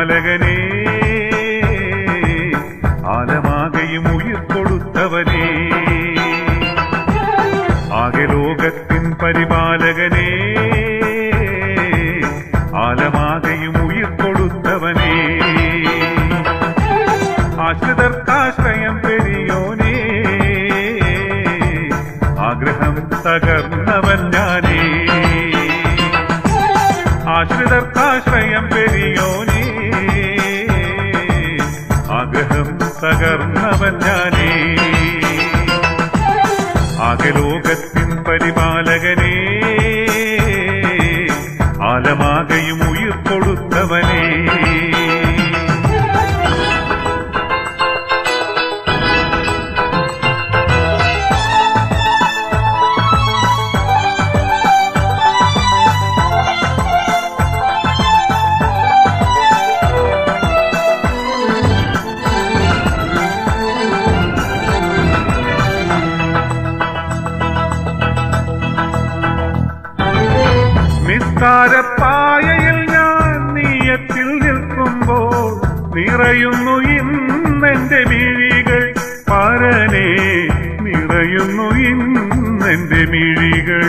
പരിപാലകനേ, ആലമാകയും ഉയിർ കൊടുത്തവനേ, ആകെ ലോകത്തിൻ പരിപാലകനേ, ആലമാകയും ഉയിർ കൊടുത്തവനേ, ആശ്രിതർക്കാശ്രയം പെരിയോനേ, ആഗ്രഹം തകർന്നവൻ ഞാനേ, ആശ്രിതർക്കാശ്രയം പെരിയോനേ, ആഗ്രഹം തകർന്നവൻ ഞാനേ, ആകെ ലോകത്തിൻ പരിപാലകനേ, ആലമാകയും ഉയിർ കൊടുത്തവനേ. നിസ്കാരപ്പായയിൽ ഞാൻ നീയത്തിൽ നിൽക്കുമ്പോൾ നിറയുന്നു ഇന്നെന്റെ മിഴികൾ, പരനേ നിറയുന്നു ഇന്നെന്റെ മിഴികൾ,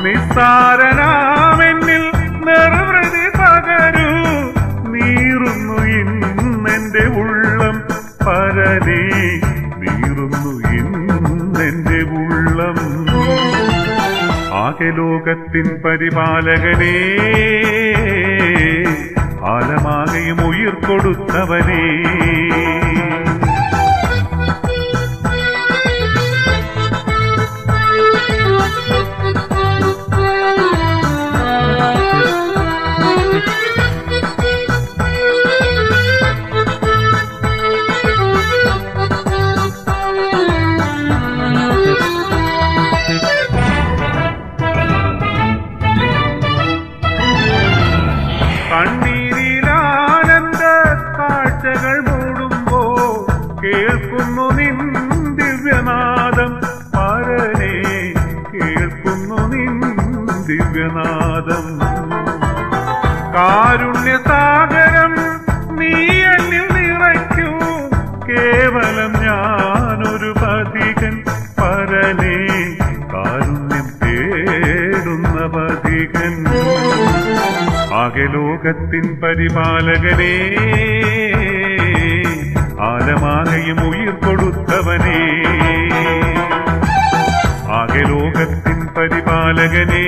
നിസ്സാരനാമെന്നിൽ നിർവൃതി പകരൂ, നീറുന്നു ഇന്നെന്റെ ഉള്ളം, പരനേ നീറുന്നു ഇന്നെന്റെ ഉള്ളം, ആകെ ലോകത്തിൻ പരിപാലകനേ, ആലമാകയും ഉയിർ കൊടുത്തവനേ, കണ്ണീരിലാനന്ദ കാഴ്ചകൾ മൂടുമ്പോൾ കേൾക്കുന്നു നിൻ ദിവ്യനാദം, പരനേ കേൾക്കുന്നു നിൻ ദിവ്യനാദം, കാരുണ്യസാഗരം നീ എന്നിൽ നിറയ്ക്കൂ, കേവലം ഞാനൊരു പഥികൻ, പരനേ കാരുണ്യം തേടുന്ന പഥികൻ, ആകെ ലോകത്തിൻ പരിപാലകനേ, ആലമാകയും ഉയിർ കൊടുത്തവനേ, ആകെ ലോകത്തിൻ പരിപാലകനേ,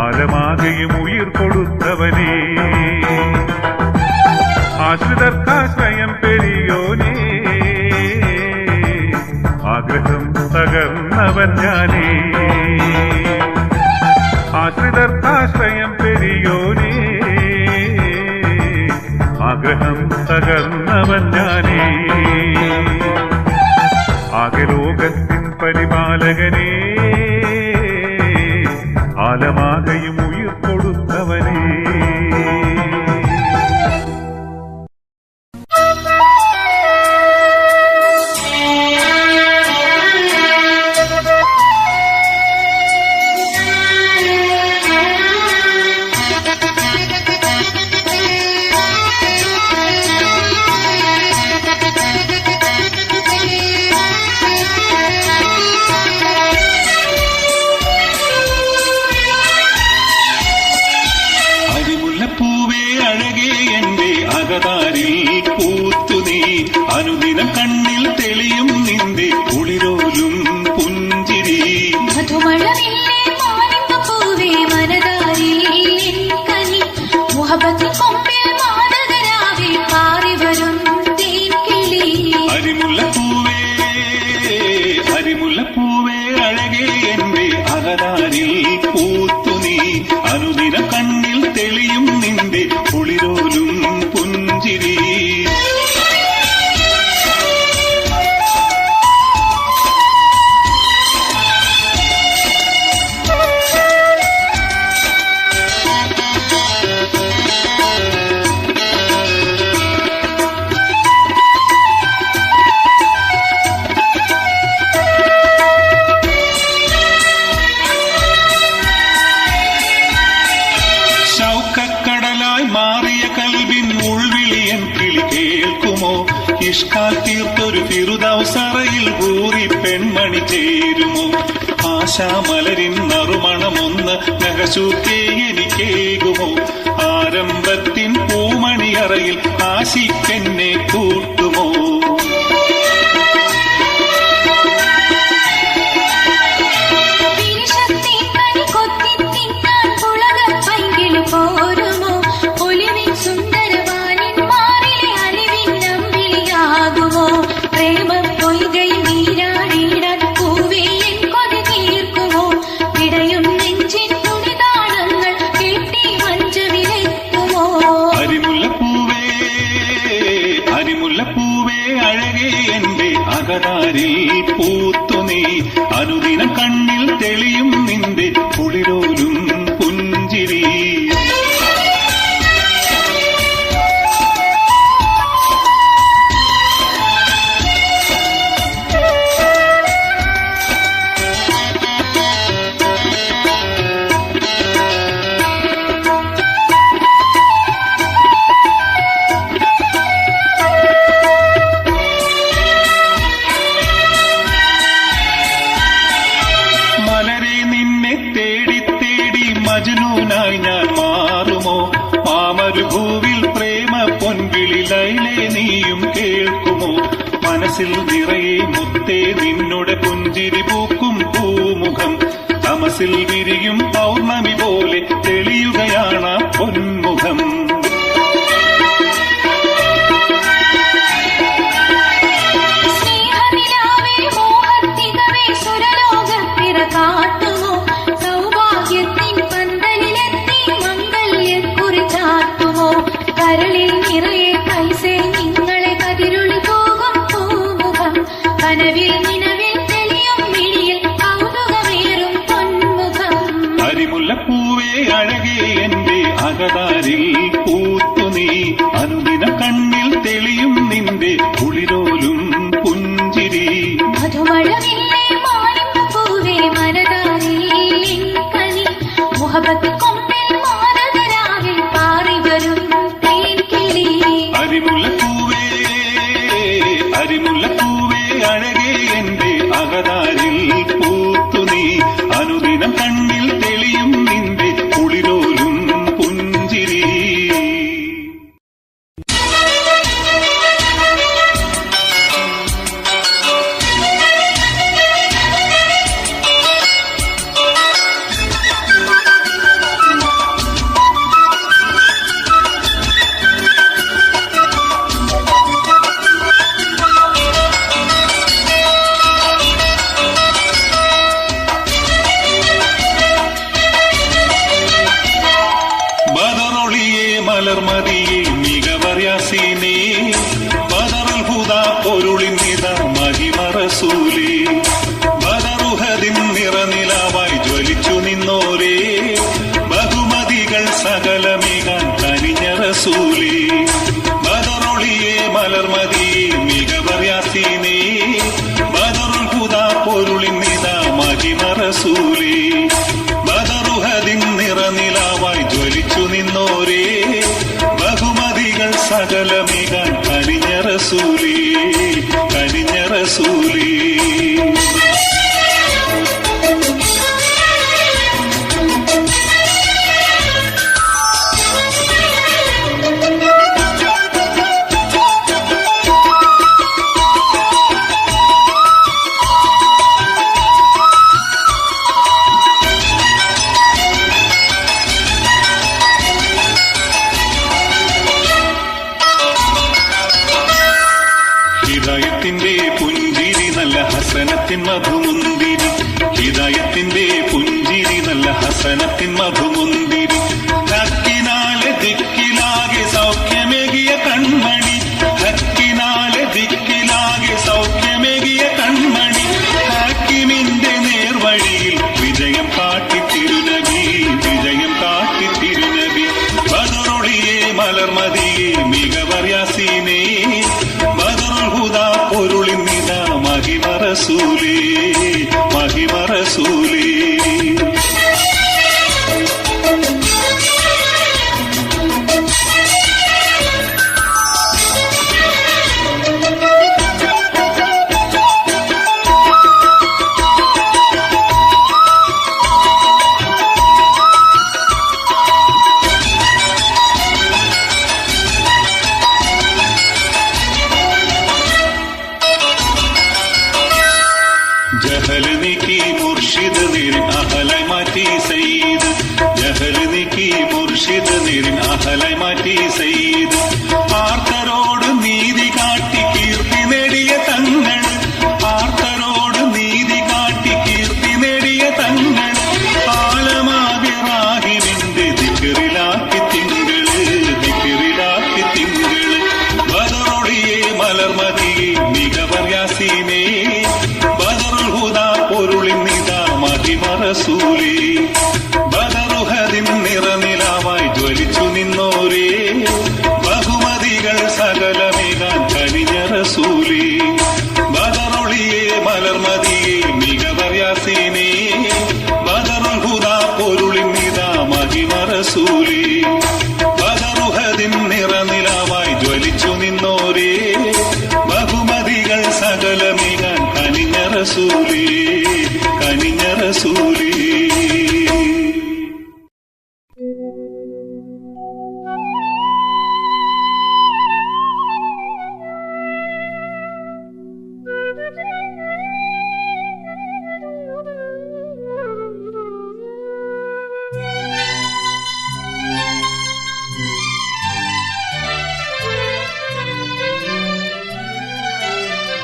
ആലമാകയും ഉയിർ കൊടുത്തവനേ, ആശ്രിതർക്കാശ്രയം പെരിയോനേ, ആഗ്രഹം തകർന്നവൻ ഞാനേ, ആശ്രിതർക്കാശ്രയം പെരിയോനേ, ആഗ്രഹം തകർന്നവൻ ഞാനേ, ആകെ ലോകത്തിൻ പരിപാലകനേ, ആലമാകയും ഉയിർ കൊടുത്തവനേ. ചേരുമോ? ആശാമലരിൻ നറുമണമൊന്ന് നഖശൂക്കേ എനിക്കേകുമോ? ആരംഭത്തിൻ പൂമണിയറയിൽ ആശിക്കെന്നെ കൂട്ടുമോ? അകതാരിൽ പൂത്തു നീ അനുദിനം കണ്ണിൽ തെളിയും നിന്റെ കുളിരോലും പുഞ്ചിരി. മജ്നൂനായി ഞാൻ മാറുമോ? മാമരുഭൂവിൽ പ്രേമ പൊൻവിളി ലൈലേ നീയും കേൾക്കുമോ? മനസ്സിൽ നിറയെ മുത്തേ നിന്നുടെ പുഞ്ചിരി പൂക്കും പൂമുഖം തമസിൽ വിരിയും പൗർണമി പോലെ തെളിയുകയാണ് പൊന്മുഖം. അരിമുല്ലപ്പൂവേ അഴകേ എന്റെ അകതാരിൽ പൂത്തു നീ അനുദിനം കണ്ണിൽ തെളിയും നിന്റെ കുളിരോലും പുഞ്ചിരി. മധുമഴവില്ലേ മാലിമ്പൂവേ മനതാരിൽ കനി മുഹബത്ത് കൊമ്പിൽ മാനതരാവിൽ പാറി വരും തേൻകിളി. അരിമുല്ലപ്പൂവേ അഴകേ എന്റെ അകതാരിൽ പൂത്തു നീ അനുദിനം കണ്ണിൽ തെളിയും നിന്റെ കുളിരോലും പുഞ്ചിരി. മലർമതിയെ മികവറിയാസീനേ ബദറുൽ ഹുദാ പൊരുളിൻ നിത മഹിമറസൂലേ ബദറുഹദിൻ നിറനിലാവായി ജ്വലിച്ചു നിന്നോരേ ബഹുമതികൾ സകലമേകാൻ കനിഞ്ഞ റസൂലേ. ബദറൊളിയെ മലർമതിയെ മികവറിയാസീനേ ബദറുൽ ഹുദാ പൊരുളിൻ നിത മഹിമറസൂലേ ബദറുഹദിൻ നിറനിലാവായി ജ്വലിച്ചു നിന്നോരേ ബഹുമതികൾ സകലമേകാൻ കനിഞ്ഞ റസൂലേ കനിഞ്ഞ റസൂലേ. ഹിദായത്തിന്റെ പുഞ്ചിരി നല്ല ഹസനത്തിൻ മധുമുന്തിരി. ഹിദായത്തിന്റെ പുഞ്ചിരി നല്ല ഹസനത്തിൻ മധുമുന്തിരി. ഹക്കിനാലെ ദിക്കിലാകെ സൗഖ്യമേകിയ കൺമണി. ഹക്കിനാലെ ദിക്കിലാകെ സൗഖ്യമേകിയ കൺമണി. ഹാക്കിമിന്റെ നേർവഴിയിൽ വിജയം കാട്ടി തിരുനബി വിജയം കാട്ടി തിരുനബി. ബദറൊളിയെ മലർമതിയെ മികവറിയാസീനേ ബദറുൽ ഹുദാ പൊരുളിൻ നിത മഹിമറസൂലേ മഹിമറസൂലേ. ജഹല് നീക്കി മുർഷിദ് നേരിൻ അഹലായി മാറ്റി സയ്യിദ് ജഹല് നീക്കി മുർഷിദ് നേരിൻ അഹലായി മാറ്റി സയ്യിദ് ആർത്തരോട് നീതി കാട്ടി കീർത്തി നേടിയ തങ്ങൾ ആർത്തരോട് നീതി കാട്ടി കീർത്തി നേടിയ തങ്ങൾ ആലമാവിറാഹിമിന്റെ ദിക്റിലാക്കി തിങ്കള് ബദറൊളിയെ മലർമതിയെ മികവർ യാസീനേ ബദറുൽ ഹുദാ പൊരുളിൻ നിദാ മഹിമ റസൂലേ ബദറുഹദിൻ നിറനിലാവായി ജ്വലിച്ചു നിന്നോരേ ബഹുമതികൾ സകലമേകാൻ കനിഞ്ഞ റസൂലേ ബദറൊളിയെ മലർമതിയെ മികവർ യാസീനേ ബദറുൽ ഹുദാ പൊരുളിൻ നിദാ മഹിമ റസൂലേ ബദറുഹദിൻ നിറനിലാവായി ജ്വലിച്ചു നിന്നോരേ ബഹുമതികൾ സകലമേകാൻ കനിഞ്ഞ റസൂലേ കനിഞ്ഞ റസൂലേ.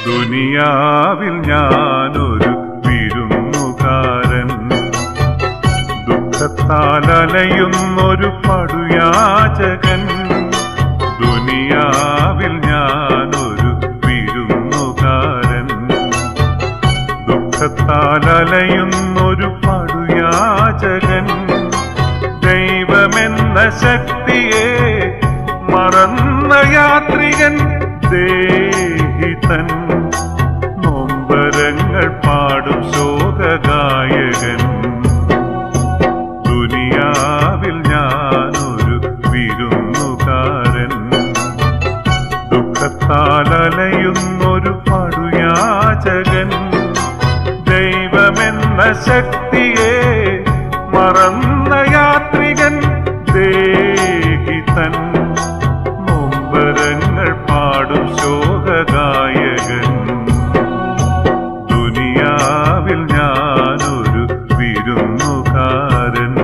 ദുനിയാവിൽ ഞാനൊരു വിരുന്നുകാരൻ ദുഃഖത്താൽ അലയുന്നൊരു പടുയാചകൻ ദുനിയാവിൽ ഞാനൊരു വിരുന്നുകാരൻ ദുഃഖത്താൽ അലയുന്നൊരു പടുയാചകൻ ദൈവമെന്ന ശക്തിയെ മറന്ന യാത്രികൻ ദേഹിതൻ നൊമ്പരങ്ങൾ പാടും ശോകഗായകൻ ദുനിയാവിൽ ഞാനൊരു വിരുന്നുകാരൻ ദുഃഖത്താൽ അലയുന്നൊരു പടുയാചകൻ ദൈവമെന്ന ശക്തിയെ മറന്ന യാത്രികൻ ദേഹിതൻ നൊമ്പരങ്ങൾ പാടും ശോകഗായകൻ ദുനിയാവിൽ ഞാനൊരു വിരുന്നുകാരൻ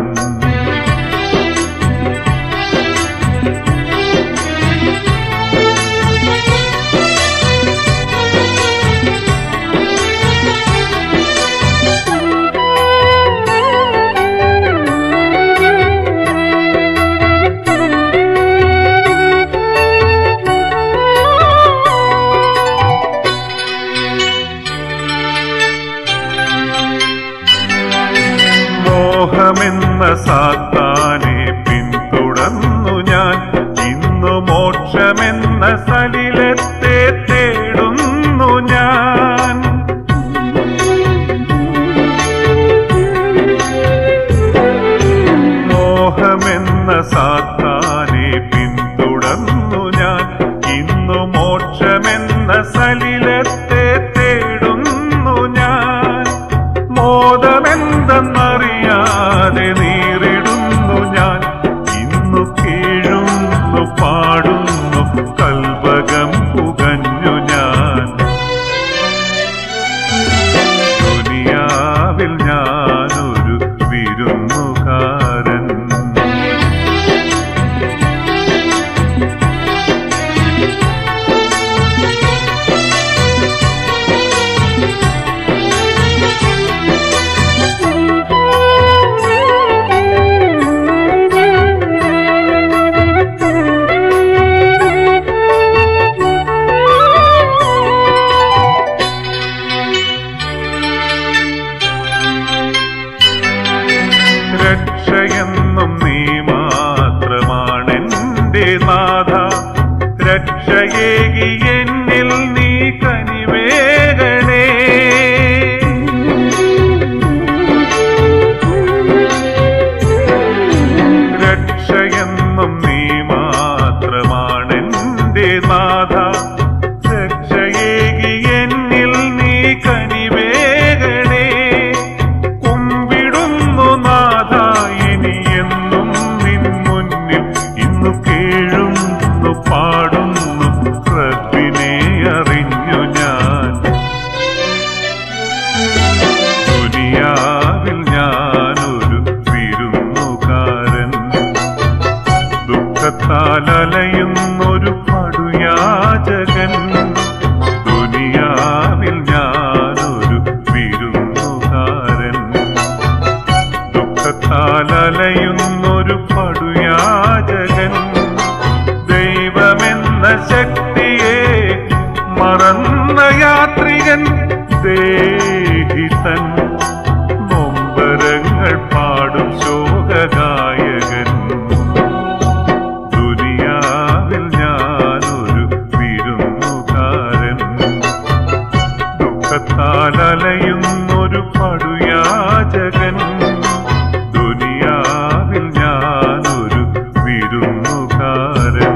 മോഹമെന്ന സാത്താനെ പിന്തുടർന്നു ഞാൻ ഇന്നു മോക്ഷമെന്ന സലിലത്തെ തേടുന്നു ഞാൻ മോഹമെന്ന സാത്താനെ പിന്തുടർന്നു ഞാൻ ഇന്നു മോക്ഷമെന്ന സലിലത്തെ തേടുന്നു ഞാൻ മോദമെന്തെന്നറിയാതെ നീറിടുന്നു ഞാൻ ഇന്നു കീഴുന്നു പാടുന്നു കൽവകം പുകഞ്ഞു ഞാൻ ദുനിയാവിൽ ഞാനൊരു വിരുന്നുകാരൻ രക്ഷയെന്നും നീ മാത്രമാണെന്റെ നാഥ രക്ഷയേകി എന്നിൽ നീ കനിവേകണേ രക്ഷയെന്നും നീ മാത്രമാണെന്റെ നാഥ രക്ഷയേകി എന്നിൽ നീ കനിവേകണേ കുമ്പിടുന്നു നാഥ ഇനി എന്നും നിൻ മുന്നിൽ ഇന്നു കീഴുന്നു പാടുന്നു ശ്രദ്ധ അലയുന്നൊരു പടുയാചകൻ ദൈവമെന്ന ശക്തിയെ മറന്ന യാത്രികൻ ദേഹിതൻ നൊമ്പരങ്ങൾ പാടും ശോകഗായകൻ ദുനിയാവിൽ ഞാനൊരു വിരുന്നുകാരൻ ദുഃഖത്താൽ അലയുന്നൊരു പടുയാചകൻ ദുനിയാവിൽ ഞാനൊരു വിരുന്നുകാരൻ.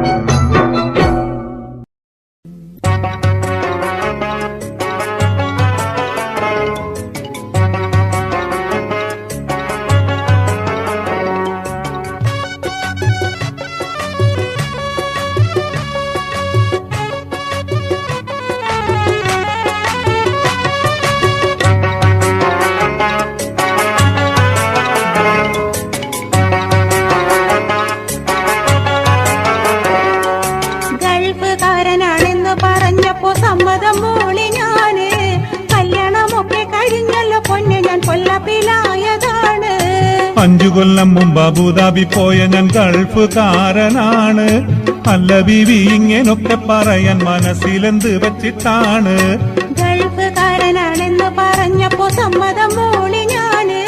ഗൾഫുകാരനാണെന്ന് പറഞ്ഞപ്പോ സമ്മതം മൂളി ഞാന് കല്യാണമൊക്കെ കഴിഞ്ഞല്ലോ പൊന്നെ ഞാൻ കൊല്ലപ്പിലായതാണ് 5 കൊല്ലം മുമ്പ് അബുദാബി പോയ ഞാൻ ഗൾഫുകാരനാണ്. അല്ല ബീവി ഇങ്ങനൊക്കെ പറയാൻ മനസ്സിലെന്ത് വെച്ചിട്ടാണ്? ഗൾഫുകാരനാണെന്ന് പറഞ്ഞപ്പോ സമ്മതം മൂളി ഞാന്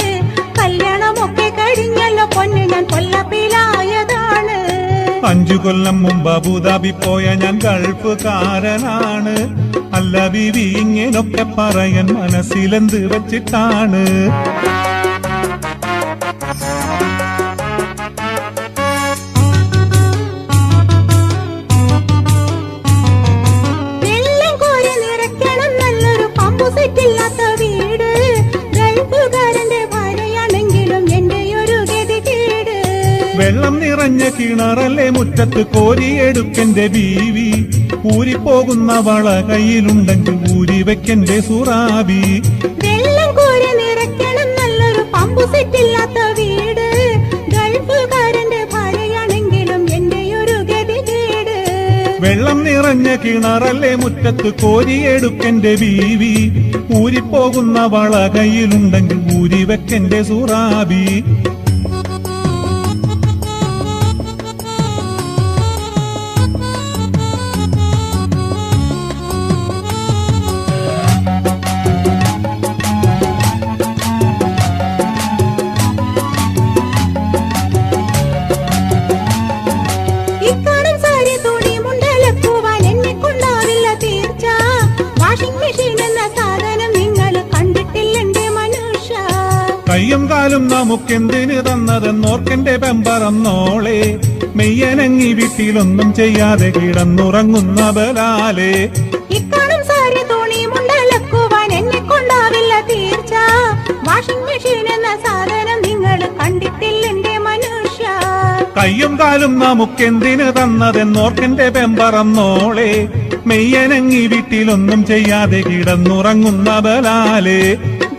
കല്യാണമൊക്കെ കഴിഞ്ഞല്ലോ പൊന്നെ ഞാൻ കൊല്ലപ്പിലായതാണ് 5 കൊല്ലം മുമ്പ് അബുദാബി പോയ ഞാൻ ഗൾഫുകാരനാണ്. അല്ല ബീവി ഇങ്ങനൊക്കെ പറയാൻ മനസ്സിലെന്ത് വെച്ചിട്ടാണ്? വെള്ളം കോരി നിറയ്ക്കണം നല്ലൊരു പമ്പു സെറ്റില്ലാത്ത വീട് ഗൾഫുകാരന്റെ ഭാര്യയാണെങ്കിലും എന്റെ ഒരു ഗതികേട് വെള്ളം നിറഞ്ഞ കിണറല്ലേ മുറ്റത്ത് കോരിയെടുക്കന്റെ ബീവി ഊരിപ്പോകുന്ന വള കയ്യിലുണ്ടെങ്കിൽ ഊരി വെക്കന്റെ സുറാബി വെള്ളം കോരി നിറയ്ക്കണം നല്ലൊരു പമ്പു സെറ്റില്ലാത്ത വീട് ഗൾഫുകാരന്റെ ഭാര്യയാണെങ്കിലും എന്റെ ഒരു ഗതികേട് വെള്ളം നിറഞ്ഞ കിണറല്ലേ മുറ്റത്ത് കോരിയെടുക്കന്റെ ബീവി ഊരിപ്പോകുന്ന വള കയ്യിലുണ്ടെങ്കിൽ ഊരി വെക്കന്റെ സുറാബി ഇക്കാണും സാരി തുണി മുണ്ടലക്കുവാൻ എന്നെ കൊണ്ടാവില്ല തീർച്ച വാഷിംഗ് മെഷീൻ എന്ന സാധനം നിങ്ങൾ കണ്ടിട്ടില്ലെന്റെ മനുഷ്യ കയ്യും കാലും നമുക്കെന്തിന് തന്നതെന്നോർക്കെന്റെ പെമ്പറന്നോളെ മെയ്യനങ്ങി വീട്ടിലൊന്നും ചെയ്യാതെ കിടന്നുറങ്ങുന്ന ബലാലെ ഇക്കാണും സാരി തുണി മുണ്ടലക്കുവാൻ എന്നെ കൊണ്ടാവില്ല തീർച്ച വാഷിംഗ് മെഷീൻ എന്ന സാധനം നിങ്ങൾ കണ്ടിട്ടില്ലെന്റെ മനുഷ്യ കയ്യും കാലും നമുക്കെന്തിന് തന്നതെന്നോർക്കെന്റെ പെമ്പറന്നോളെ മെയ്യനങ്ങി വീട്ടിലൊന്നും ചെയ്യാതെ കിടന്നുറങ്ങുന്ന ബലാലെ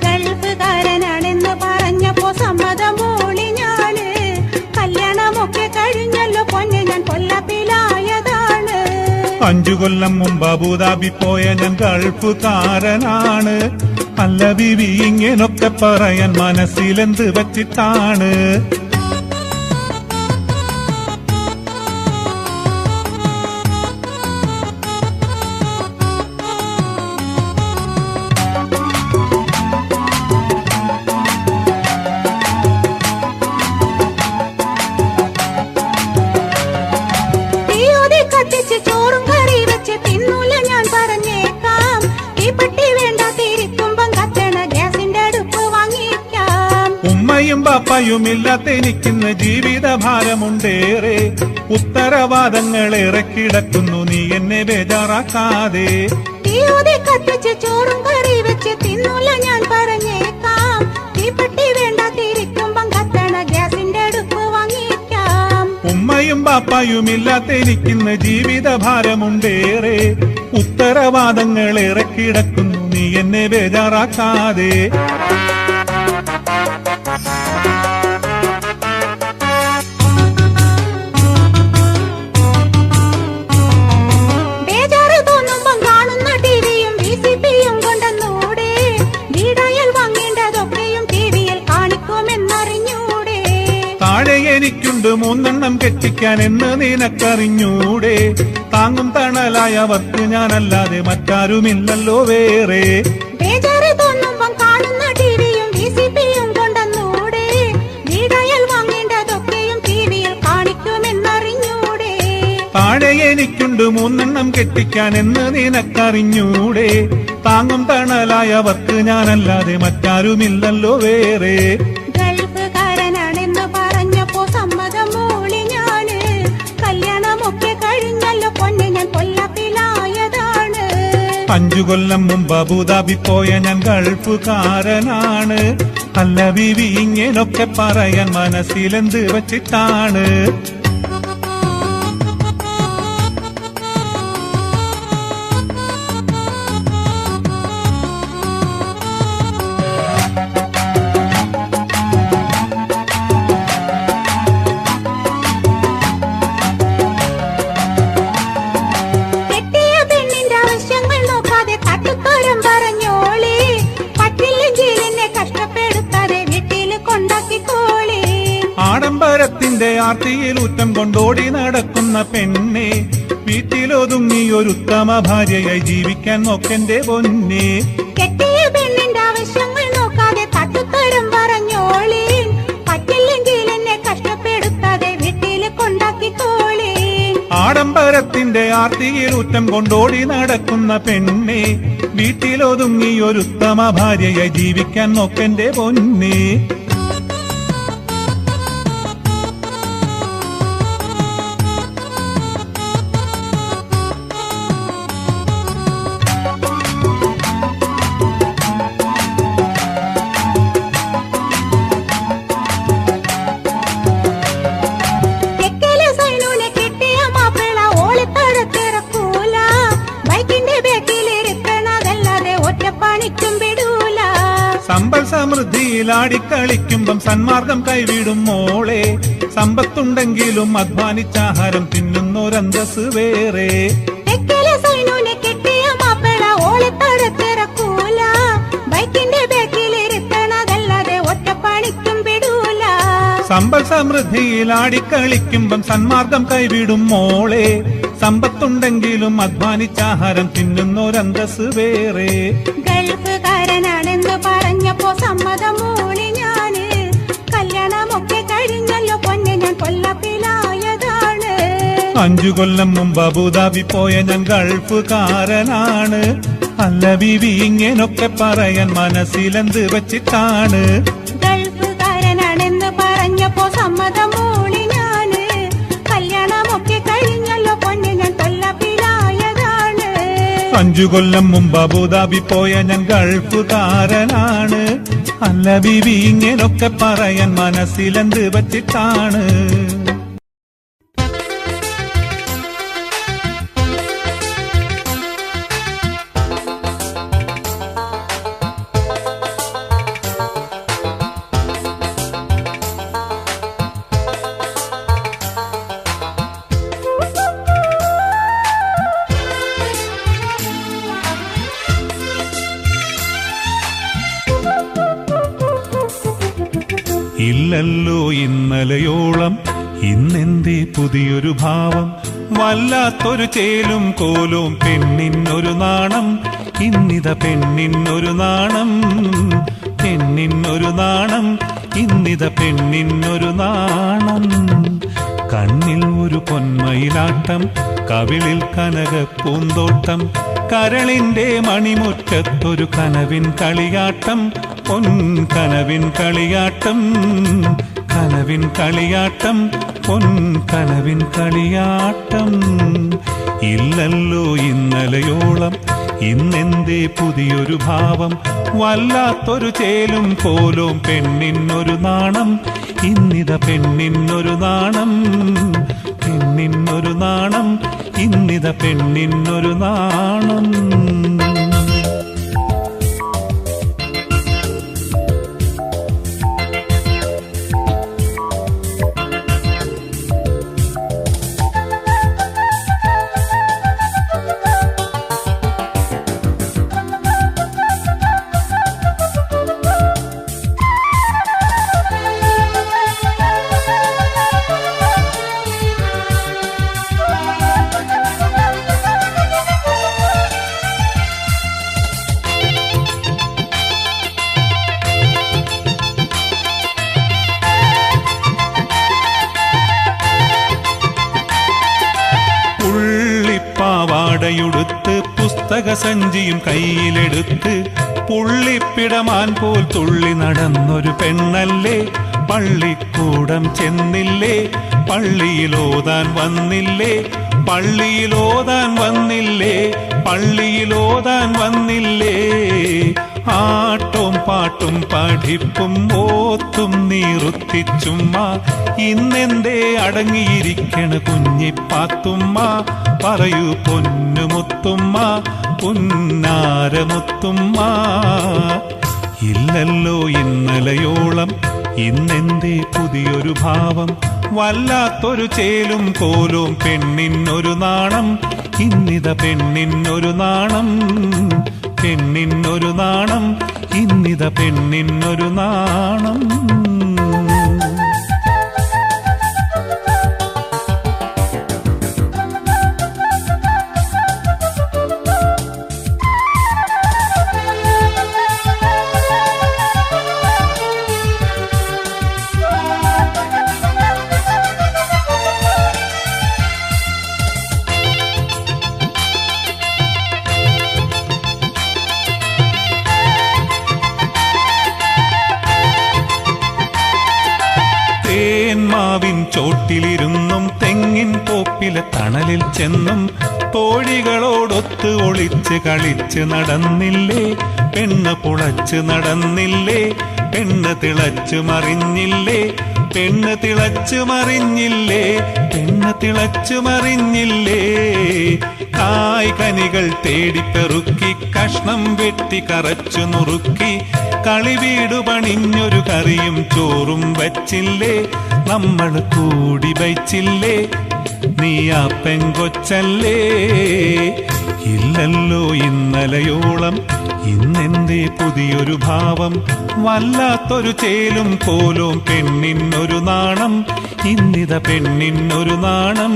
ഗൾഫുകാരനാണെന്ന് പറഞ്ഞപ്പോ സമ്മതം മൂളി ഞാന് കല്യാണമൊക്കെ കഴിഞ്ഞല്ലോ പൊന്നെ ഞാൻ കൊല്ലപ്പിലായതാണ് 5 കൊല്ലം മുമ്പ് അബുദാബി പോയ ഞാൻ ഗൾഫുകാരനാണ്. അല്ല ബീവി ഇങ്ങനൊക്കെ പറയാൻ മനസ്സിലെന്ത് വെച്ചിട്ടാണ്? തീയോതി കത്തിച്ച് ചോറും കറി വെച്ച് തിന്നൂല ഞാൻ പറഞ്ഞേക്കാം തീപ്പെട്ടി വേണ്ട തിരിക്കുമ്പം കത്തണ ഗ്യാസിന്റെ അടുപ്പ് വാങ്ങിക്കാം ഉമ്മയും ബാപ്പയും ഇല്ലാത്ത എനിക്കിന്ന് ജീവിത ഭാരമുണ്ടേറെ ഉത്തരവാദങ്ങൾ ഇറക്കിടക്കുന്നു നീ എന്നെ ബേജാറാക്കാതെ തീയോതി കത്തിച്ച് ചോറും കറി വെച്ച് തിന്നൂല ഞാൻ പറഞ്ഞേക്കാം തീപ്പെട്ടി വേണ്ട തിരിക്കുമ്പം കത്തണ ഗ്യാസിന്റെ അടുപ്പ് വാങ്ങിക്കാം ഉമ്മയും ബാപ്പയും ഇല്ലാത്ത എനിക്കിന്ന് ജീവിത ഭാരമുണ്ടേറെ ഉത്തരവാദങ്ങൾ ഇറക്കിടക്കുന്നു നീ എന്നെ ബേജാറാക്കാതെ ബേജാറ് തോന്നുമ്പം കാണുന്ന ടിവിയും VCPയും കൊണ്ടെന്നൂടെ വീടായാൽ വാങ്ങേണ്ടതൊക്കെയും ടിവിയിൽ കാണിക്കുമെന്നറിഞ്ഞൂടെ എനിക്കുണ്ട് മൂന്നെണ്ണം കെട്ടിക്കാൻ എന്ന് നിനക്കറിഞ്ഞൂടെ താങ്ങും തണലായവർക്ക് ഞാനല്ലാതെ മറ്റാരുമില്ലല്ലോ വേറെ ബേജാറ് തോന്നുമ്പം കാണുന്ന ടിവിയും വിസിപിയും കൊണ്ടെന്നൂടെ വീടയൽ വാങ്ങേണ്ടതൊക്കെയും ടിവിയിൽ കാണിക്കുമെന്നറിഞ്ഞൂടെ താഴെ എനിക്കുണ്ട് മൂന്നെണ്ണം കെട്ടിക്കാൻ എന്ന് നിനക്കറിഞ്ഞൂടെ താങ്ങും തണലായവർക്ക് ഞാനല്ലാതെ മറ്റാരുമില്ലല്ലോ വേറെ ഗൾഫുകാരനാണെന്ന് പറഞ്ഞപ്പോ സമ്മതം മൂളി ഞാന് കല്യാണമൊക്കെ കഴിഞ്ഞല്ലോ പൊന്നെ ഞാൻ കൊല്ലത്തിലായതാണ് 5 കൊല്ലം മുമ്പ് അബുദാബി പോയ ഞാൻ ഗൾഫുകാരനാണ് അല്ല ബീവി ഇങ്ങനൊക്കെ പറയാൻ മനസ്സിലെന്ത് വച്ചിട്ടാണ് കെട്ടിയ പെണ്ണിന്റെ ആവശ്യങ്ങൾ നോക്കാതെ തട്ടുത്തോരം പറഞ്ഞോളി പറ്റില്ലെങ്കിൽ എന്നെ കഷ്ടപ്പെടുത്താതെ വീട്ടിൽ കൊണ്ടാക്കിക്കോളി ആഡംബരത്തിന്റെ ആർത്തിയിൽ ഊറ്റം കൊണ്ടോടി നടക്കുന്ന പെണ്ണെ വീട്ടിലൊതുങ്ങിയൊരുത്തമ ഭാര്യയായി ജീവിക്കാൻ നോക്കെന്റെ പൊന്നെ കെട്ടിയ പെണ്ണിന്റെ ആവശ്യങ്ങൾ നോക്കാതെ തട്ടുത്തോരം പറഞ്ഞോളി പറ്റില്ലെങ്കിൽ എന്നെ കഷ്ടപ്പെടുത്താതെ വീട്ടിൽ കൊണ്ടാക്കിക്കോളി ആഡംബരത്തിന്റെ ആർത്തിയിൽ ഊറ്റം കൊണ്ടോടി നടക്കുന്ന പെണ്ണെ വീട്ടിലൊതുങ്ങിയൊരുത്തമ ഭാര്യയായി ജീവിക്കാൻ നോക്കെന്റെ പൊന്നെ തെക്കലെ സൈനൂനെ കെട്ടിയ മാപ്പിള ഓളിത്തടത്തിറക്കൂല ബൈക്കിന്റെ ബേക്കിലിരിക്കണതല്ലാതെ ഒറ്റപ്പണിക്കും വിടൂല സമ്പൽ സമൃദ്ധിയിൽ ആടിക്കളിക്കുമ്പം സന്മാർഗം കൈവിടും മോളെ സമ്പത്തുണ്ടെങ്കിലും അധ്വാനിച്ചാഹാരം തിന്നുന്നൊരന്തസ് വേറെ തെക്കലെ സൈനൂനെ കെട്ടിയ മാപ്പിള ഓളിത്തടത്തിറക്കൂല ബൈക്കിന്റെ ബേക്കിലിരിക്കണതല്ലാതെ ഒറ്റപ്പണിക്കും വിടൂല സമ്പൽ സമൃദ്ധിയിൽ ആടിക്കളിക്കുമ്പം സന്മാർഗം കൈവിടും മോളെ സമ്പത്തുണ്ടെങ്കിലും അധ്വാനിച്ചാഹാരം തിന്നുന്നൊരന്തസ് വേറെ ഗൾഫുകാരനാണെന്ന് പറഞ്ഞപ്പോ സമ്മതം മൂളി ഞാന് കല്യാണമൊക്കെ കഴിഞ്ഞല്ലോ പൊന്നെ ഞാൻ കൊല്ലത്തിലായതാണ് 5 കൊല്ലം മുമ്പ് അബുദാബി പോയ ഞാൻ ഗൾഫുകാരനാണ് അല്ല ബീവി ഇങ്ങനൊക്കെ പറയാൻ മനസ്സിലെന്ത് വച്ചിട്ടാണ് ഗൾഫുകാരനാണെന്ന് പറഞ്ഞപ്പോ സമ്മതം മൂളി ഞാന് കല്യാണമൊക്കെ കഴിഞ്ഞല്ലോ പൊന്നെ ഞാൻ കൊല്ലത്തിലായതാണ് 5 കൊല്ലം മുമ്പ് അബുദാബി പോയ ഞാൻ ഗൾഫുകാരനാണ് അല്ല ബീവി ഇങ്ങനൊക്കെ പറയാൻ മനസ്സിലെന്ത് വച്ചിട്ടാണ് ഇല്ലല്ലോ ഇന്നലെയോളം ഇന്നെന്തേ പുതിയൊരു ഭാവം വല്ലാത്തൊരു ചേലും കോലും പെണ്ണിനൊരു നാണം ഇന്നിത പെണ്ണിനൊരു നാണം പെണ്ണിനൊരു നാണം ഇന്നിത പെണ്ണിനൊരു നാണം കണ്ണിൽ ഒരു പൊന്മയിലാട്ടം കവിളിൽ കനക പൂന്തോട്ടം കരളിന്റെ മണിമുറ്റത്തൊരു കനവിൻ കളിയാട്ടം പൊൻകനവിൻ കളിയാട്ടം കനവിൻ കളിയാട്ടം പൊൻകനവിൻ കളിയാട്ടം ഇല്ലല്ലോ ഇന്നലെയോളം ഇന്നെന്തേ പുതിയൊരു ഭാവം വല്ലാത്തൊരു ചേലും കോലും പെണ്ണിനൊരു നാണം ഇന്നിത പെണ്ണിനൊരു നാണം പെണ്ണിനൊരു നാണം ഇന്നിത പെണ്ണിനൊരു നാണം പാവാടയുടുത്ത് പുസ്തക സഞ്ചിയും കയ്യിലെടുത്ത് പുള്ളിപ്പിടമാൻ പോൽ തുള്ളി നടന്നൊരു പെണ്ണല്ലേ. പള്ളിക്കൂടം ചെന്നില്ലേ, പള്ളിയിലോതാൻ വന്നില്ലേ, പള്ളിയിലോതാൻ വന്നില്ലേ, പള്ളിയിലോതാൻ വന്നില്ലേ. ആട്ടവും പാട്ടും പഠിപ്പും ഓത്തും നീറുത്തിച്ചുമ്മ ഇന്നെന്തേ അടങ്ങിയിരിക്കണ കുഞ്ഞിപ്പാത്തുമ്മ. പറയൂ പൊന്നുമുത്തുമ്മ, പുന്നാരമുത്തുമ്മ. ഇല്ലല്ലോ ഇന്നലയോളം, ഇന്നെന്തേ പുതിയൊരു ഭാവം. വല്ലാത്തൊരു ചേലും കോലും പെണ്ണിനൊരു നാണം. ഇന്നിത പെണ്ണിനൊരു നാണം, പെണ്ണിനൊരു നാണം. ഇന്നിത പെണ്ണിനൊരു നാണം. തേന്മാവിൻ ചോട്ടിലിരുന്നും തെങ്ങിൻ തോപ്പിലെ തണലിൽ ചെന്നും തോഴികളോടൊത്ത് ഒളിച്ച് കളിച്ച് നടന്നില്ലേ. പെണ്ണ് പുളച്ച് നടന്നില്ലേ, പെണ്ണ് തിളച്ചു മറിഞ്ഞില്ലേ, പെണ്ണ് തിളച്ചു മറിഞ്ഞില്ലേ, പെണ്ണ് തിളച്ചു മറിഞ്ഞില്ലേ. കായ്കനികൾ തേടിപ്പെറുക്കി കഷ്ണം വെട്ടി കറച്ചു നുറുക്കി കളിവീടു പണിഞ്ഞൊരു കറിയും ചോറും വച്ചില്ലേ. നമ്മൾ കൂടി വച്ചില്ലേ, നീ ആ പെങ്കൊച്ചല്ലേ. ഇല്ലല്ലോ ഇന്നലയോളം, ഇന്നെന്തേ പുതിയൊരു ഭാവം. വല്ലാത്തൊരു ചേലും കോലും പെണ്ണിനൊരു നാണം. ഇന്നിത പെണ്ണിനൊരു നാണം,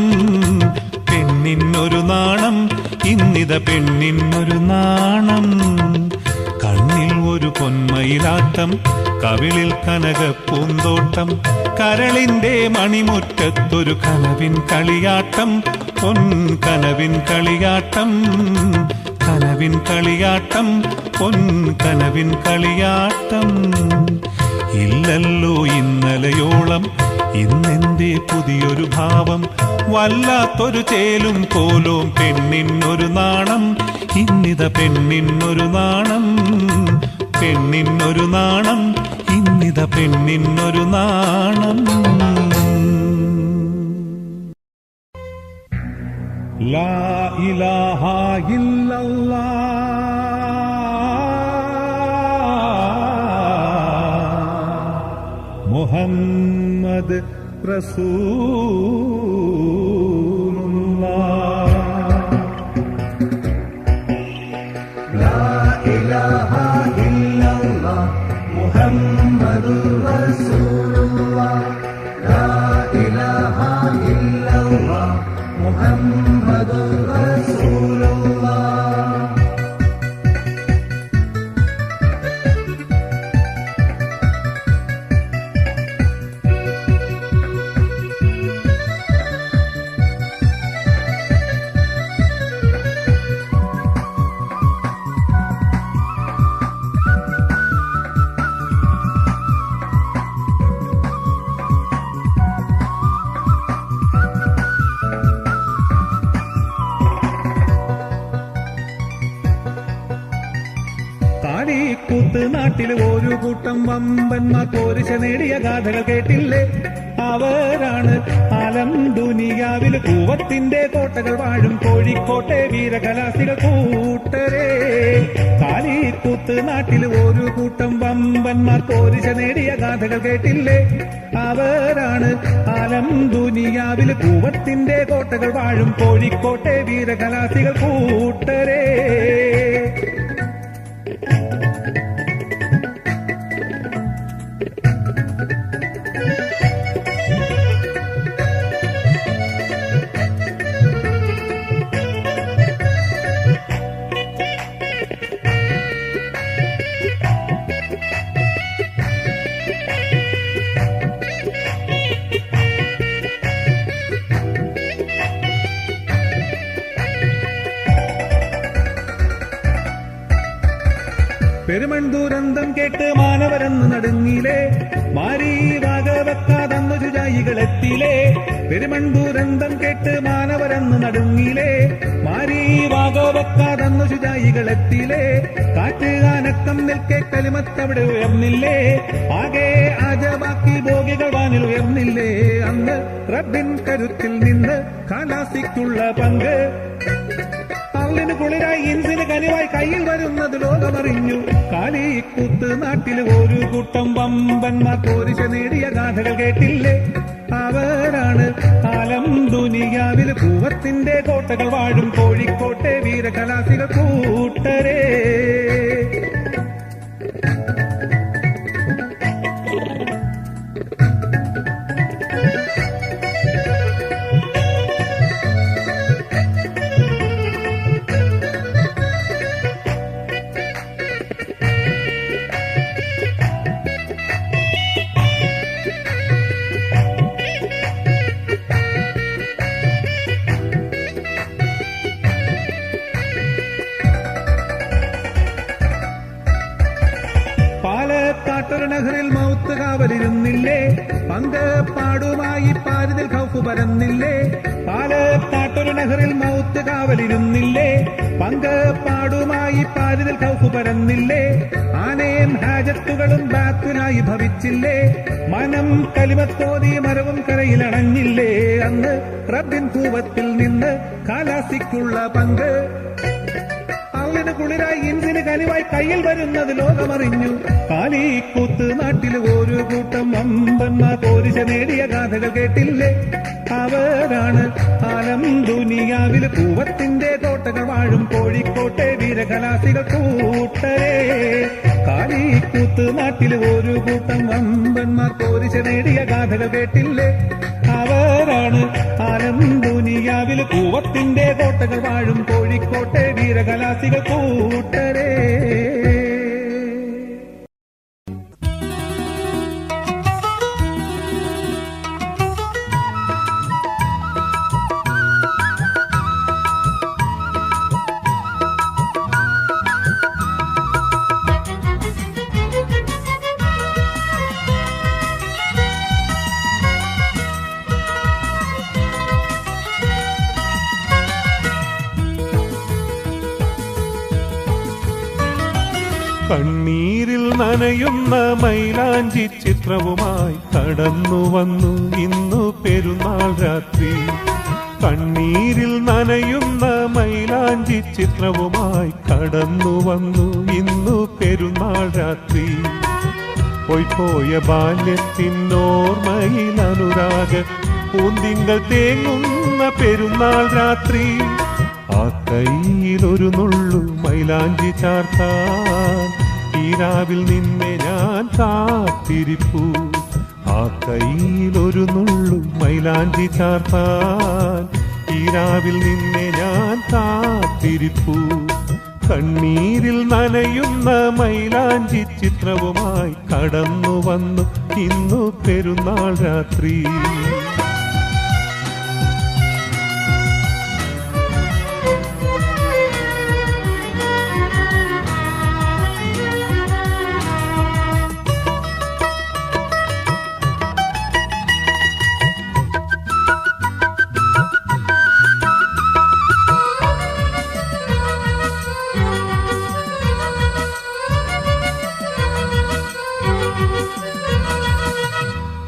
പെണ്ണിനൊരു നാണം. ഇന്നിത പെണ്ണിനൊരു നാണം. കണ്ണിൽ ഒരു പൊന്മയിലാട്ടം, കവിളിൽ കനകപ്പൂന്തോട്ടം, കരളിന്റെ മണിമുറ്റത്തൊരു കനവിൻ കളിയാട്ടം. പൊൻകനവിൻ കളിയാട്ടം, കനവിൻ കളിയാട്ടം, പൊൻകനവിൻ കളിയാട്ടം. ഇല്ലല്ലോ ഇന്നലയോളം, ഇന്നെന്തേ പുതിയൊരു ഭാവം. വല്ലാത്തൊരു ചേലും കോലും പെണ്ണിനൊരു നാണം. ഇന്നിത പെണ്ണിനൊരു നാണം, പെണ്ണിനൊരു നാണം. ഇന്നിത പെണ്ണിനൊരു നാണം. ലാ ഇലാഹ ഇല്ലല്ലാഹ് മുഹമ്മദ് റസൂലുള്ളാഹ്. ലാ ഇലാഹ ഇല്ലല്ലാഹ് മുഹമ്മദുർ റസൂലുള്ളാഹ്. ലാ ഇലാഹ ഇല്ലല്ലാഹ് മുഹമ്മദുർ റസൂലുള്ളാഹ്. കാലിക്കൂത്ത് നാട്ടിൽ ഒരു കൂട്ടം വമ്പന്മാർ പോരിശ നേടിയ ഗാഥകൾ കേട്ടില്ലേ. അവരാണ് ആലം ദുനിയാവിൽ കൂവത്തിന്റെ കോട്ടകൾ വാഴും കോഴിക്കോട്ടെ വീരകലാസികൾ കൂട്ടരെ. കാലിക്കൂത്ത് നാട്ടിൽ ഒരു കൂട്ടം വമ്പന്മാർ പോരിശ നേടിയ ഗാഥകൾ കേട്ടില്ലേ. അവരാണ് ആലം ദുനിയാവിൽ കൂവത്തിന്റെ കോട്ടകൾ വാഴും കോഴിക്കോട്ടെ വീരകലാസികൾ കൂട്ടരെ. പെരുമൺ ദുരന്തം കേട്ട് മാനവരെന്ന് നടുങ്ങിലേ മാരി വകവെക്കാതന്നു ശുചായികളെത്തിലേ പെരുമൺ ദുരന്തം കേട്ട് മാനവരെന്ന് നടുങ്ങിലേ മാരി വകവെക്കാതന്നു ശുചായികളെത്തിലേ കാറ്റ് അനക്കം നിൽക്കെ കലിമത്തവിടെ ഉയർന്നില്ലേ ആകെ ആജമാക്കി ഭോഗികൾ വാനിൽ ഉയർന്നില്ലേ അന്ന് റബ്ബിൻ കരുത്തിൽ നിന്ന് ഖലാസിക്കുള്ള പങ്ക് അള്ളിന് കുളിരായി ഇൻസിന് കനിവായി കയ്യിൽ വരുന്നത് ലോകമറിഞ്ഞു കാലിക്കൂത്ത് നാട്ടിൽ ഒരു കൂട്ടം വമ്പന്മാർ പോരിശ നേടിയ ഗാഥകൾ കേട്ടില്ലേ അവരാണ് ആലം ദുനിയാവിൽ പൂവത്തിന്റെ കോട്ടകൾ വാഴും കോഴിക്കോട്ടെ വീരകലാസികൾ കൂട്ടരേ. പാലക്കാട്ടൊരു നഗറിൽ മൗത്ത് കാവലിരുന്നില്ലേ പങ്ക് പാടുമായി പാരിതിൽ ഖൗഫ് പരന്നില്ലേ പാലക്കാട്ടൊരു നഗറിൽ മൗത്ത് കാവലിരുന്നില്ലേ പങ്ക് പാടുമായി പാരിതിൽ ഖൗഫ് പരന്നില്ലേ ആനയും ഹാജത്തുകളും ബാത്തുനായി ഭവിച്ചില്ലേ മനം കലിമത്തോതി മരവും കരയിലണഞ്ഞില്ലേ അന്ന് റബ്ബിൻ കൂവത്തിൽ നിന്ന് ഖലാസിക്കുള്ള പങ്ക് അള്ളിന് കുളിരായി ഇൻസിന് കനിവായി കയ്യിൽ വരുന്നത് ലോകമറിഞ്ഞു കാലിക്കൂത്ത് നാട്ടിൽ ഒരു കൂട്ടം വമ്പന്മാർ പോരിശ നേടിയ ഗാഥകൾ കേട്ടില്ലേ അവരാണ് ആലം ദുനിയാവിൽ പൂവത്തിന്റെ കോട്ടകൾ വാഴും കോഴിക്കോട്ടെ വീരകലാസികൾ കൂട്ടരേ. കാലിക്കൂത്ത് നാട്ടിൽ ഒരു കൂട്ടം വമ്പന്മാർ പോരിശ നേടിയ ഗാഥകൾ കേട്ടില്ലേ അവരാണ് ആലം ദുനിയാവിൽ പൂവത്തിന്റെ കോട്ടകൾ വാഴും കോഴിക്കോട്ടെ വീരകലാസികൾ കൂട്ടരേ. കണ്ണീരിൽ നനയുന്ന മൈലാഞ്ചി ചിത്രവുമായി കടന്നു വന്നു ഇന്നു പെരുന്നാൾ രാത്രി. കണ്ണീരിൽ നനയുന്ന മൈലാഞ്ചി ചിത്രവുമായി കടന്നു വന്നു ഇന്നു പെരുന്നാൾ രാത്രി. പോയ ബാല്യത്തിനോർമ്മയിൽ അനുരാഗ പൂന്തിങ്കൾ തേങ്ങുന്ന പെരുന്നാൾ രാത്രി. ആ കയ്യിലൊരു നുള്ളു മൈലാഞ്ചി ചാർത്താൻ ഈ രാവിൽ നിന്നെ ഞാൻ കാത്തിരിപ്പു. ആ കയ്യിലൊരു നുള്ളു മൈലാഞ്ചി ചാർത്താൻ ഈ രാവിൽ നിന്നെ ഞാൻ കാത്തിരിപ്പു. കണ്ണീരിൽ നനയുന്ന മൈലാഞ്ചി ചിത്രവുമായി കടന്നു വന്നു ഇന്നു പെരുന്നാൾ രാത്രി.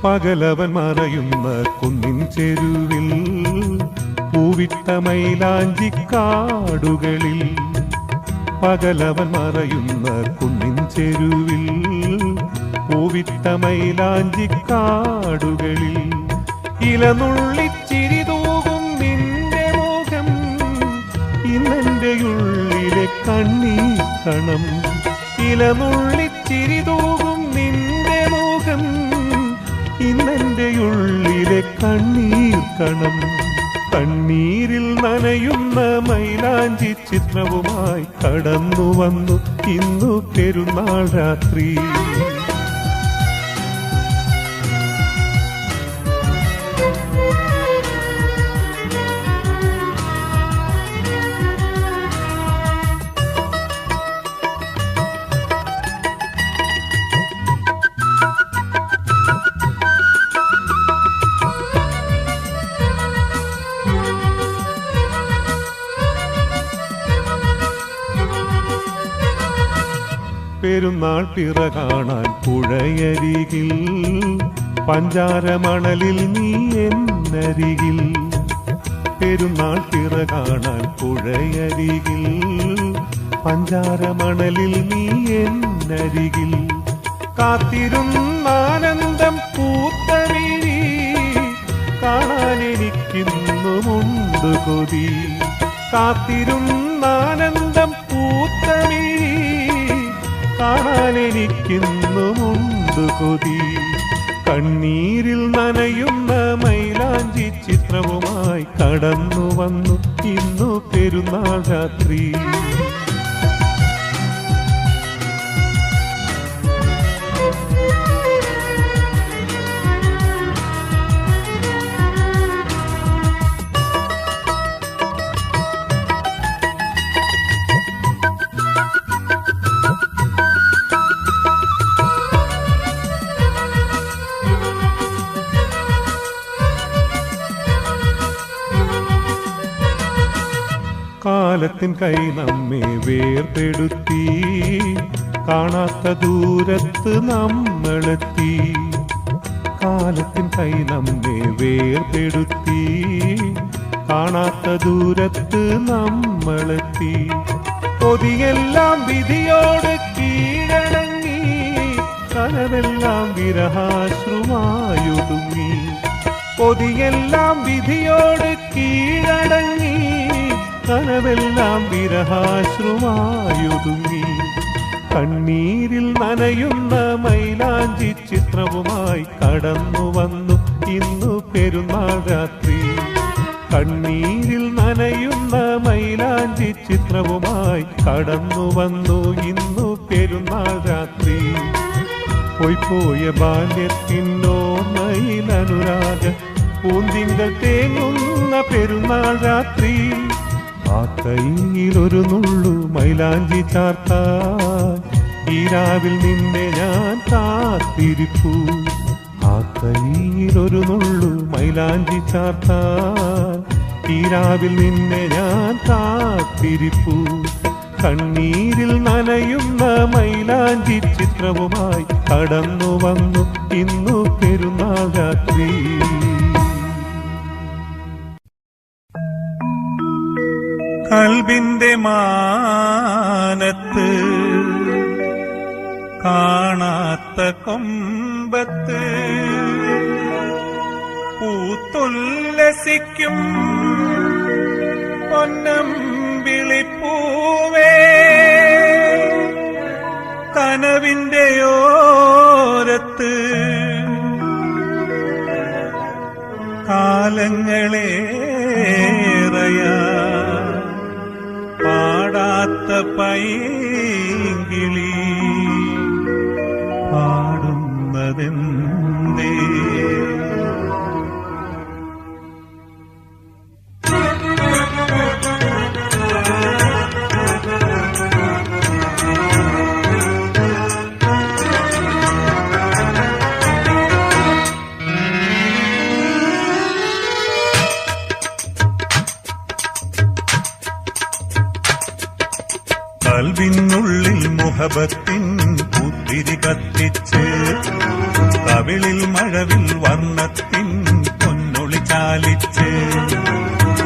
പകലവൻ മറയുന്ന കുന്നിൻ ചെരുവിൽ പൂവിട്ട മൈലാഞ്ചിക്കാടുകളിൽ. പകലവൻ മറയുന്ന കുന്നിൻ ചെരുവിൽ പൂവിട്ട മൈലാഞ്ചിക്കാടുകളിൽ. ഇലനുള്ളിച്ചിരി തൂകും നിന്റെ മുഖം ഇന്നെന്റെ ഉള്ളിലെ കണ്ണീർ കണം. ഇലനുള്ളിച്ചിരി തൂകും നിന്റെ മുഖം ഇന്നെന്റെ ഉള്ളിലെ കണ്ണീർ കണം. കണ്ണീരിൽ നനയുന്ന മൈലാഞ്ചി ചിത്രവുമായി കടന്നു വന്നു ഇന്നു പെരുന്നാൾ രാത്രി. പെരുന്നാൾ പിറ കാണാൻ പുഴയരികിൽ പഞ്ചാരമണലിൽ നീ എന്നരികിൽ പെരുന്നാൾ പിറ കാണാൻ പുഴയരികിൽ പഞ്ചാരമണലിൽ നീ എന്നരികിൽ കാത്തിരുന്നാനന്ദം പൂത്തമിഴി കാണാൻ എനിക്കിന്നുമുണ്ട് കൊതി കാത്തിരുന്നാനന്ദം പൂത്തമിഴി കാണാൻ എനിക്കിന്നുമുണ്ട് കൊതി കണ്ണീരിൽ നനയുന്ന മൈലാഞ്ചി ചിത്രവുമായി കടന്നു വന്നു ഇന്നു പെരുന്നാൾ രാത്രി കാലത്തിൻ കൈ നമ്മെ വേർപെടുത്തി കാണാത്ത ദൂരത്ത് നമ്മളെത്തി കാലത്തിൻ കൈ നമ്മെ വേർപെടുത്തി കാണാത്ത ദൂരത്ത് നമ്മളെത്തി കൊതിയെല്ലാം വിധിയോട് കീഴടങ്ങി കനവെല്ലാം വിരഹാശ്രുമായൊതുങ്ങി കൊതിയെല്ലാം വിധിയോട് കീഴടങ്ങി കനവെല്ലാം വിരഹാശ്രുമായൊതുങ്ങി കണ്ണീരിൽ നനയുന്ന മൈലാഞ്ചി ചിത്രവുമായി കടന്നു വന്നു ഇന്നു പെരുന്നാൾ രാത്രി കണ്ണീരിൽ നനയുന്ന മൈലാഞ്ചി ചിത്രവുമായി കടന്നു വന്നു ഇന്നു പെരുന്നാൾ രാത്രി പോയ ബാല്യത്തിനോർമ്മയിലനുരാഗ പൂന്തിങ്കൾ തേങ്ങുന്ന പെരുന്നാൾ രാത്രി ആ കൈയിലൊരു നുള്ളു മൈലാഞ്ചി ചാർത്താൻ ഈ രാവിൽ നിന്നെ ഞാൻ കാത്തിരിപ്പൂ ആ കൈയിലൊരു നുള്ളു മൈലാഞ്ചി ചാർത്താൻ ഈ രാവിൽ നിന്നെ ഞാൻ കാത്തിരിപ്പൂ കണ്ണീരിൽ നനയുന്ന മൈലാഞ്ചി ചിത്രവുമായി കടന്നു വന്നു ഇന്നു പെരുന്നാൾ രാത്രി കൽബിന്റെ മാനത്ത് കാണാത്ത കൊമ്പത്ത് പൂത്തുല്ലസിക്കും പൊന്നമ്പിളിപ്പൂവേ കനവിന്റെ ഓരത്ത് കാലങ്ങളേറയാ പാടാത്ത പൈങ്കിളി പാടുന്നതെന്തേ കൽവിനുള്ളിൽ മുഹബത്തിൻ പൂത്തിരി കത്തിച്ച് കവിളിൽ മഴവിൽ വർണ്ണത്തിൻ പൊന്നൊളി ചാലിച്ച്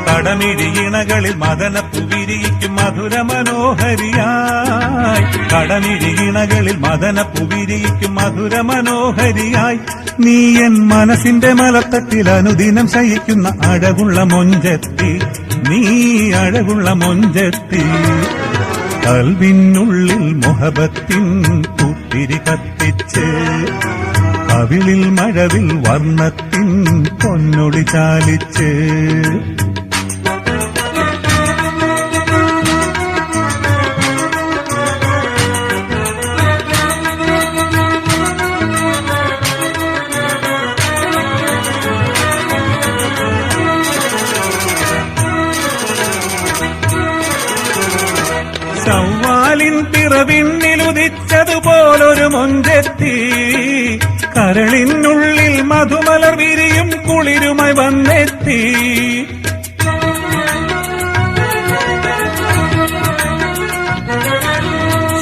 കടമിഴിയിണകളിൽ മദനപ്പുവിരിക്കും മധുര മനോഹരിയായി കടമിഴിയിണകളിൽ മദനപ്പുവിരിക്കും മധുര മനോഹരിയായി നീ എൻ മനസ്സിന്റെ മലത്തട്ടിൽ അനുദിനം ശയിക്കുന്ന അഴകുള്ള മൊഞ്ചെത്തി നീ അഴകുള്ള മൊഞ്ചെത്തി കൽവിനുള്ളിൽ മുഹബത്തിൻ പൂത്തിരി കത്തിച്ച് കവിളിൽ മഴവിൽ വർണ്ണത്തിൻ പൊന്നൊളി ചാലിച്ച് ചവ്വാലിൻ പിറവിന്നിലുദിച്ചതുപോലൊരു മൊഞ്ചെത്തി കരളിനുള്ളിൽ മധുമലർ വിരിയും കുളിരുമായി വന്നെത്തി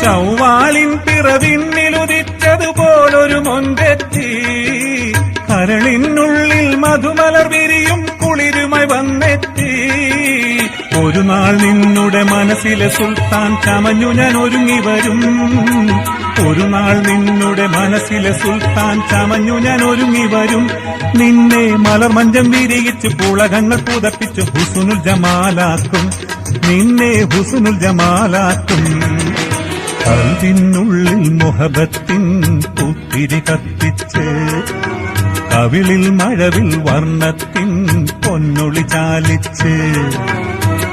ചവ്വാലിൻ പിറവി ഒരു മൊഞ്ചെത്തി കരളിനുള്ളിൽ മധുമലർ വിരിയും കുളിരുമായി വന്നെത്തി ഒരു നാൾ നിന്നുടെ മനസ്സിലെ സുൽത്താൻ ചമഞ്ഞു ഞാൻ ഒരുങ്ങി വരും ഒരു നാൾ നിന്നുടെ മനസ്സിലെ സുൽത്താൻ ചമഞ്ഞു ഞാൻ ഒരുങ്ങി വരും നിന്നെ മലർമഞ്ചം വിരിയിച്ച് പുളകങ്ങൾ പുതപ്പിച്ച് ഹുസ്നുൽ ജമാലാക്കും നിന്നെ ഹുസ്നുൽ ജമാലാക്കും കൽവിനുള്ളിൽ മുഹബത്തിൻ പൂത്തിരി കത്തിച്ച് കവിളിൽ മഴവിൽ വർണ്ണത്തിൻ പൊന്നൊളി ചാലിച്ച്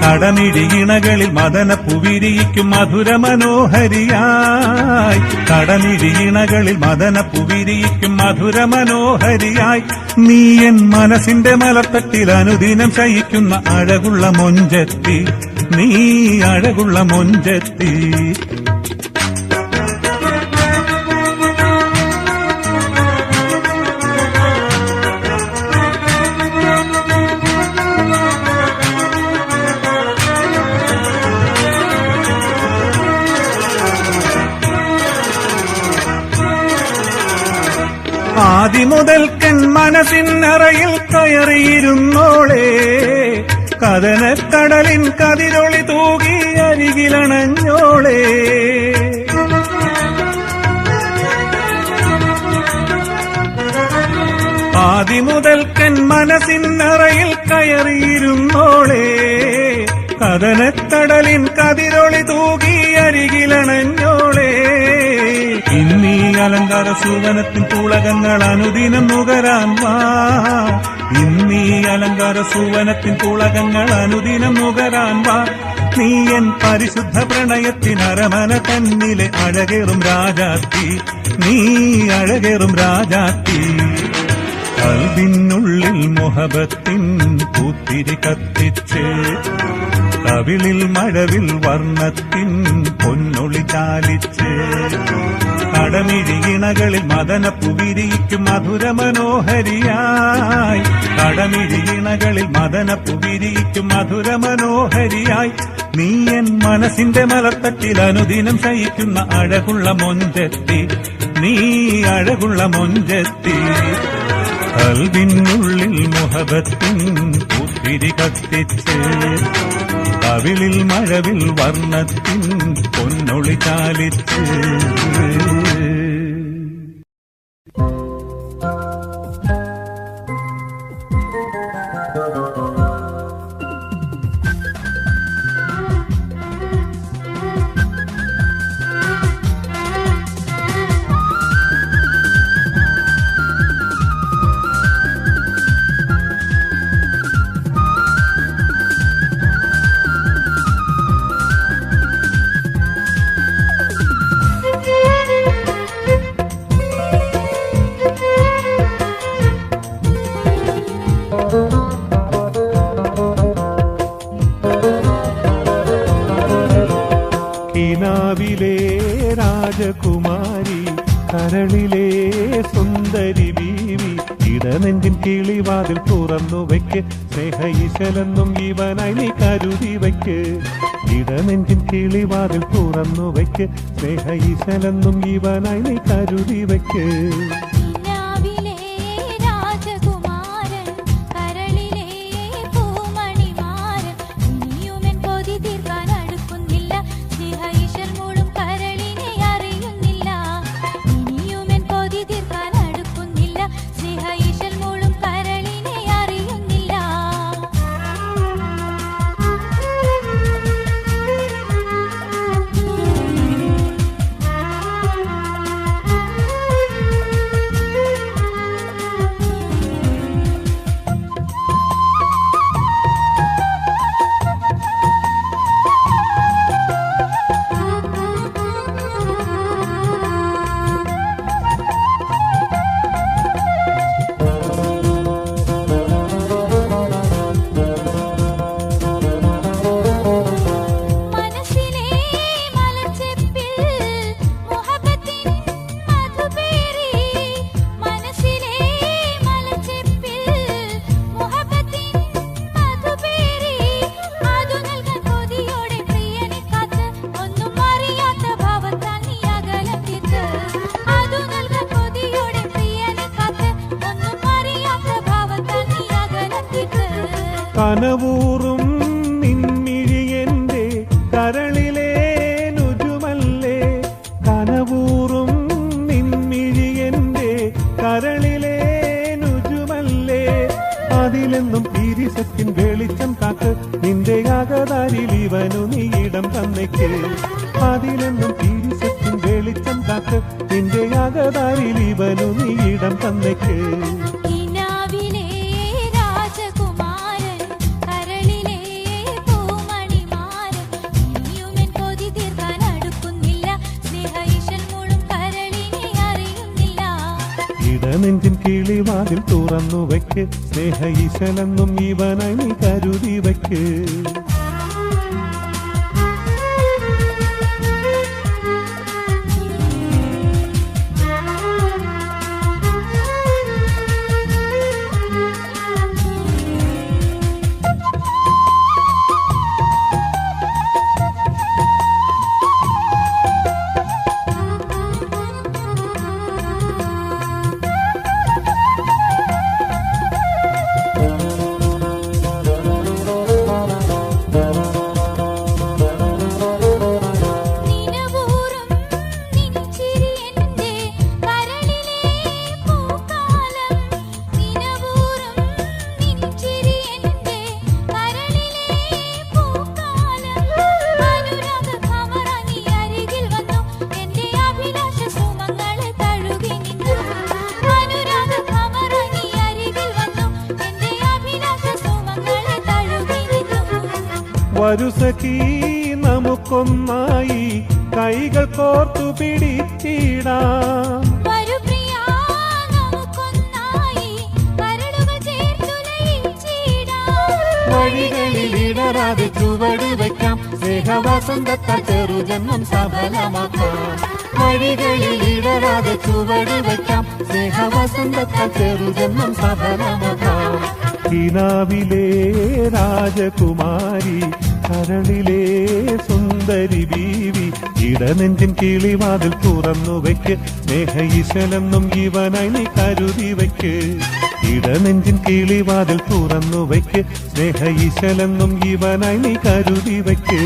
കടമിഴിയിണകളിൽ മദന പുവിരിയിക്കും മധുര മനോഹരിയായി കടമിഴിയിണകളിൽ മദന പുവിരിയിക്കും മധുര മനോഹരിയായി നീ എൻ മനസ്സിന്റെ മലത്തട്ടിൽ അനുദിനം ശയിക്കുന്ന അഴകുള്ള മൊഞ്ചെത്തി നീ അഴകുള്ള മൊഞ്ചെത്തി ആദിമുതൽക്കൻ മനസ്സിനറയിൽ കയറിയിരുന്നോളെ കഥനക്കടലിൻ കതിരൊളി തൂകി അരികിലണഞ്ഞോളെ ആദിമുതൽക്കൻ മനസ്സിനറയിൽ കയറിയിരുന്നോളെ കഥനക്കടലിൻ കതിരൊളി തൂകി അരികിലണഞ്ഞോളെ ഇന്നീ അലങ്കാര സുവനത്തിൻ പുളകങ്ങൾ അനുദിനം നുകരാൻ വാ ഇന്നീ അലങ്കാര സുവനത്തിൻ പുളകങ്ങൾ അനുദിനം നുകരാൻ വാ നീ എൻ പരിശുദ്ധ പ്രണയത്തിൻ അരമന തന്നിലെ അഴകേറും രാജാത്തി നീ അഴകേറും രാജാത്തി കൽവിനുള്ളിൽ മുഹബത്തിൻ പൂത്തിരി കത്തിച്ച് കവിളിൽ മഴവിൽ വർണ്ണത്തിൻ പൊന്നൊളി ചാലിച്ച് കടമിഴിയിണകളിൽ മദന പുവിരിയിക്കും മധുര മനോഹരിയായി കടമിഴിയിണകളിൽ മദന പുവിരിയിക്കും മധുര മനോഹരിയായി നീ എൻ മനസ്സിന്റെ മലത്തട്ടിൽ അനുദിനം ശയിക്കുന്ന അഴകുള്ള മൊഞ്ചെത്തി നീ അഴകുള്ള മൊഞ്ചെത്തി കൽവിനുള്ളിൽ മുഹബത്തിൻ പൂത്തിരി കത്തിച്ച് കവിളിൽ മഴവിൽ വർണ്ണത്തിൻ പൊന്നൊളി ചാലിച്ച് കിനാവിലെ രാജകുമാരി കരളിലെ സുന്ദരി ബീവി ഇടനെഞ്ചിൻ കിളിവാതിൽ തുറന്നു വയ്ക്ക് സ്നേഹയിശലെന്നും ഇവനായി നീ കരുതി വയ്ക്ക് ഇടനെഞ്ചിൻ കിളിവാതിൽ തുറന്നു വയ്ക്ക് സ്നേഹയിശലെന്നും ഇവനായി നീ കരുതി വയ്ക്ക് കനവൂറും നിൻമിഴി എന്റെ കരളിലെ നുജുമല്ലേ, കനവൂറും നിൻമിഴി എന്റെ കരളിലെ നുജുമല്ലേ, അതിലെന്നും തിരിസത്തിൻ വെളിച്ചം കാക്ക്, നിന്റെ അകതാരിൽ ഇവനു നീ ഇടം തന്നയ്ക്ക്, അതിലെന്നും തിരിസത്തിൻ വെളിച്ചം കാക്ക്, നിന്റെ അകതാരിൽ ഇവനു നീ ഇടം തന്നയ്ക്ക്. കിനാവിലെ രാജകുമാരൻ കരളിലെ പൂമണിമാരൻ, ഇനിയുമെൻ കൊതി തീർക്കാൻ അടുക്കുന്നില്ല, സ്നേഹ ഈശൽ മൂളും കരളിനെ അറിയുന്നില്ല. ഇടനെഞ്ചിൻ കിളിവാതിൽ തുറന്നു വയ്ക്ക്, സ്നേഹ ഈശലെന്നും ഇവനായി നീ കരുതി വയ്ക്ക്. നിനവൂറും നിൻചിരി എന്റെ കരളിലെ പൂക്കാലം, നിനവൂറും നിൻചിരി എന്റെ കരളിലെ പൂക്കാലം, അനുരാഗ ഖമറ നീ അരികിൽ വന്നു, എന്റെ അഭിലാഷ സുമങ്ങളെ തഴുകി നിന്നു, അനുരാഗ ഖമറ നീ അരികിൽ വന്നു, എന്റെ അഭിലാഷ സുമങ്ങളെ തഴുകി നിന്നു. വരുസഖി നമുക്കൊന്നായി കൈകൾ കോർത്തു പിടിച്ചിടാം, വരൂ പ്രിയാ നമുക്കൊന്നായി കരളുകൾ ചേർത്തുലയിച്ചിടാം. വഴികളിൽ ഇടറാതെ ചുവട് വയ്ക്കാം, സ്നേഹവസന്തത്താൽ ചെറുജന്മം സഫലമാക്കാം, വഴികളിൽ ഇടറാതെ ചുവട് വയ്ക്കാം, സ്നേഹവസന്തത്താൽ ചെറുജന്മം സഫലമാക്കാം. കിനാവിലെ രാജകുമാരി കരളിലെ സുന്ദരി ബീവി, ഇടനെഞ്ചിൻ കിളിവാതിൽ തുറന്നു വയ്ക്ക്, സ്നേഹ ഈശലെന്നും ഇവനായി നീ കരുതി വയ്ക്ക്. ഇടനെഞ്ചിൻ കിളിവാതിൽ തുറന്നു വയ്ക്ക്, സ്നേഹ ഈശലെന്നും ഇവനായി നീ കരുതി വയ്ക്ക്.